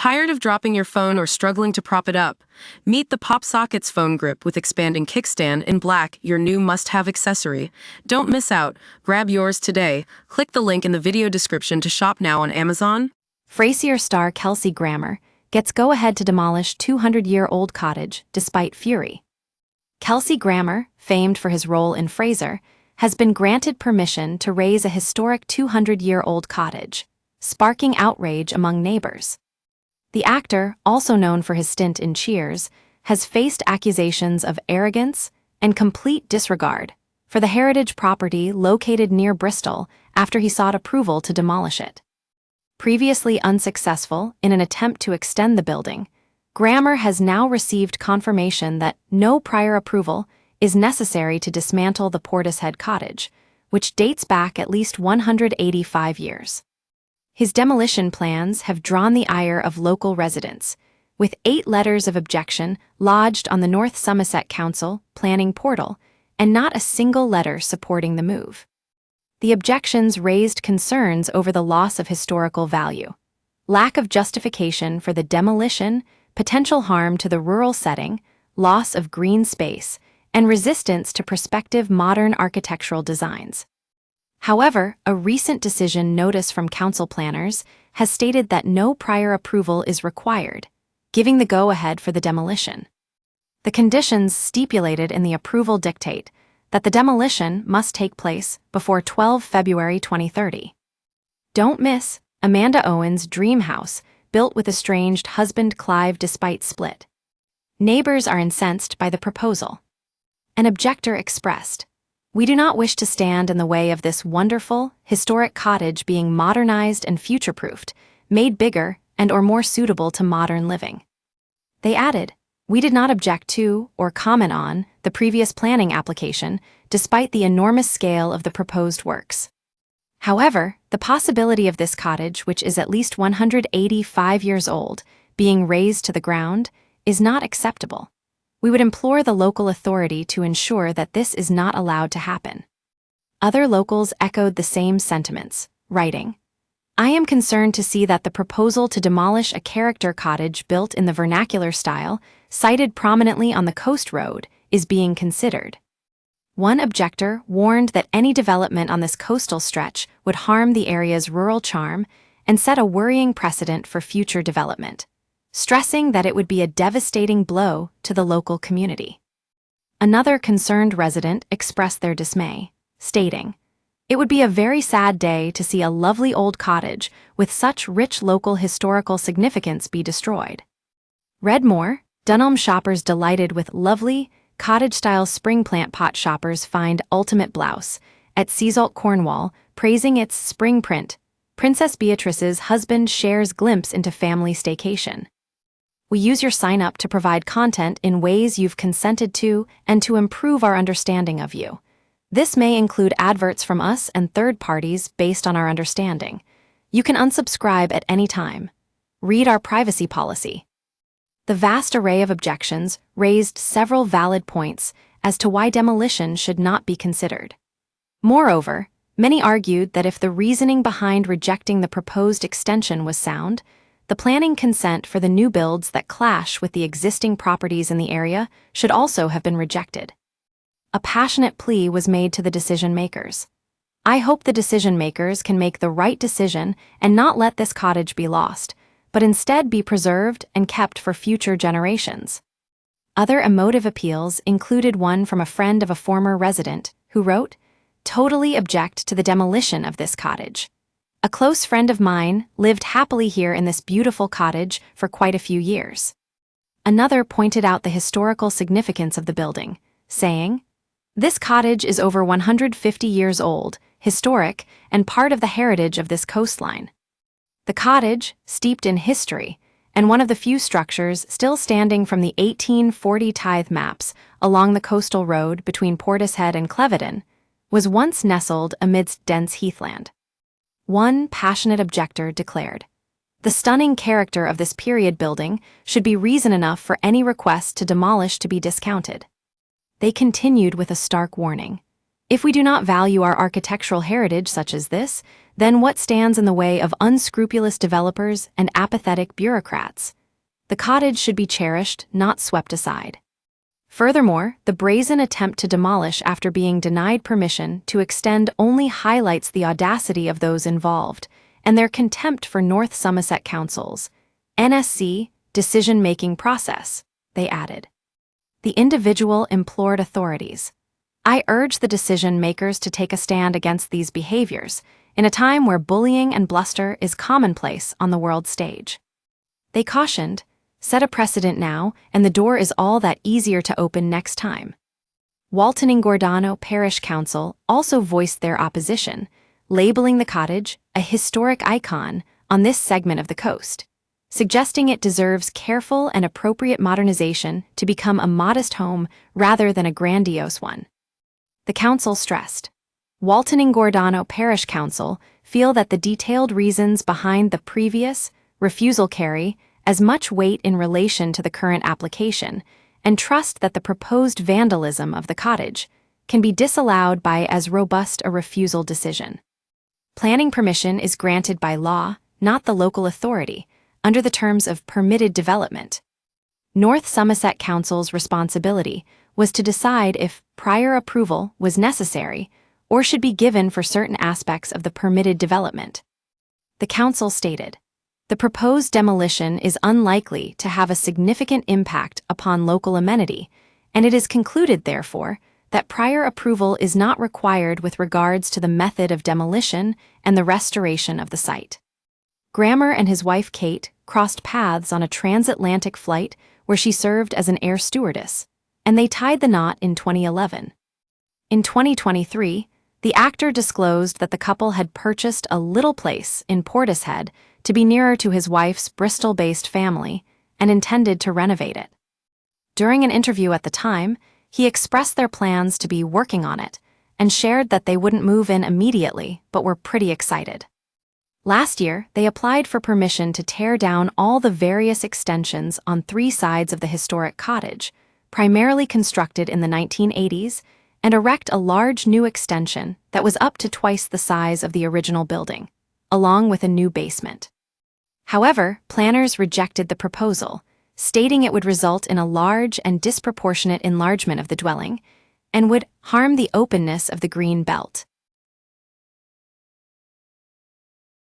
Tired of dropping your phone or struggling to prop it up? Meet the Pop Sockets phone grip with expanding kickstand in black, your new must-have accessory. Don't miss out. Grab yours today. Click the link in the video description to shop now on Amazon. Frasier star Kelsey gets go-ahead to demolish 200-year-old cottage despite fury. Kelsey, famed for his role in Frasier, has been granted permission to raze a historic 200-year-old cottage, sparking outrage among neighbors. The actor, also known for his stint in Cheers, has faced accusations of arrogance and complete disregard for the heritage property located near Bristol after he sought approval to demolish it. Previously unsuccessful in an attempt to extend the building, Grammer has now received confirmation that no prior approval is necessary to dismantle the Portishead cottage, which dates back at least 185 years. His demolition plans have drawn the ire of local residents, with 8 letters of objection lodged on the North Somerset Council planning portal and not a single letter supporting the move. The objections raised concerns over the loss of historical value, lack of justification for the demolition, potential harm to the rural setting, loss of green space, and resistance to prospective modern architectural designs. However, a recent decision notice from council planners has stated that no prior approval is required, giving the go-ahead for the demolition. The conditions stipulated in the approval dictate that the demolition must take place before 12 February 2030. Don't miss Amanda Owen's dream house, built with estranged husband Clive despite split. Neighbors are incensed by the proposal. An objector expressed, "We do not wish to stand in the way of this wonderful, historic cottage being modernized and future-proofed, made bigger and/or more suitable to modern living." They added, "We did not object to or comment on the previous planning application, despite the enormous scale of the proposed works. However, the possibility of this cottage, which is at least 185 years old, being razed to the ground, is not acceptable. We would implore the local authority to ensure that this is not allowed to happen." Other locals echoed the same sentiments, writing, "I am concerned to see that the proposal to demolish a character cottage built in the vernacular style, cited prominently on the Coast Road, is being considered." One objector warned that any development on this coastal stretch would harm the area's rural charm and set a worrying precedent for future development, stressing that it would be a devastating blow to the local community. Another concerned resident expressed their dismay, stating, "It would be a very sad day to see a lovely old cottage with such rich local historical significance be destroyed." Read more, Dunelm shoppers delighted with lovely, cottage-style spring plant pot shoppers find ultimate blouse at Seasolt, Cornwall, praising its spring print. Princess Beatrice's husband shares glimpse into family staycation. "We use your sign-up to provide content in ways you've consented to and to improve our understanding of you. This may include adverts from us and third parties based on our understanding. You can unsubscribe at any time. Read our privacy policy." The vast array of objections raised several valid points as to why demolition should not be considered. Moreover, many argued that if the reasoning behind rejecting the proposed extension was sound, the planning consent for the new builds that clash with the existing properties in the area should also have been rejected. A passionate plea was made to the decision-makers. "I hope the decision-makers can make the right decision and not let this cottage be lost, but instead be preserved and kept for future generations." Other emotive appeals included one from a friend of a former resident who wrote, "Totally object to the demolition of this cottage. A close friend of mine lived happily here in this beautiful cottage for quite a few years." Another pointed out the historical significance of the building, saying, "This cottage is over 150 years old, historic, and part of the heritage of this coastline. The cottage, steeped in history, and one of the few structures still standing from the 1840 tithe maps along the coastal road between Portishead and Clevedon, was once nestled amidst dense heathland." One passionate objector declared, "The stunning character of this period building should be reason enough for any request to demolish to be discounted." They continued with a stark warning. "If we do not value our architectural heritage such as this, then what stands in the way of unscrupulous developers and apathetic bureaucrats? The cottage should be cherished, not swept aside. Furthermore, the brazen attempt to demolish after being denied permission to extend only highlights the audacity of those involved and their contempt for North Somerset Council's NSC decision-making process, they added. The individual implored authorities, "I urge the decision-makers to take a stand against these behaviors in a time where bullying and bluster is commonplace on the world stage." They cautioned, "Set a precedent now, and the door is all that easier to open next time." Walton-in-Gordano Parish Council also voiced their opposition, labeling the cottage a historic icon on this segment of the coast, suggesting it deserves careful and appropriate modernization to become a modest home rather than a grandiose one. The council stressed, Walton-in-Gordano Parish Council feel that the detailed reasons behind the previous refusal carry as much weight in relation to the current application, and trust that the proposed vandalism of the cottage can be disallowed by as robust a refusal decision. Planning permission is granted by law, not the local authority, under the terms of permitted development. North Somerset Council's responsibility was to decide if prior approval was necessary or should be given for certain aspects of the permitted development. The council stated, "The proposed demolition is unlikely to have a significant impact upon local amenity, and it is concluded, therefore, that prior approval is not required with regards to the method of demolition and the restoration of the site." Grammer and his wife Kate crossed paths on a transatlantic flight where she served as an air stewardess, and they tied the knot in 2011. In 2023, the actor disclosed that the couple had purchased a little place in Portishead to be nearer to his wife's Bristol-based family and intended to renovate it. During an interview at the time, he expressed their plans to be working on it and shared that they wouldn't move in immediately but were pretty excited. Last year, they applied for permission to tear down all the various extensions on 3 sides of the historic cottage, primarily constructed in the 1980s, and erect a large new extension that was up to twice the size of the original building, along with a new basement. However, planners rejected the proposal, stating it would result in a large and disproportionate enlargement of the dwelling and would harm the openness of the green belt.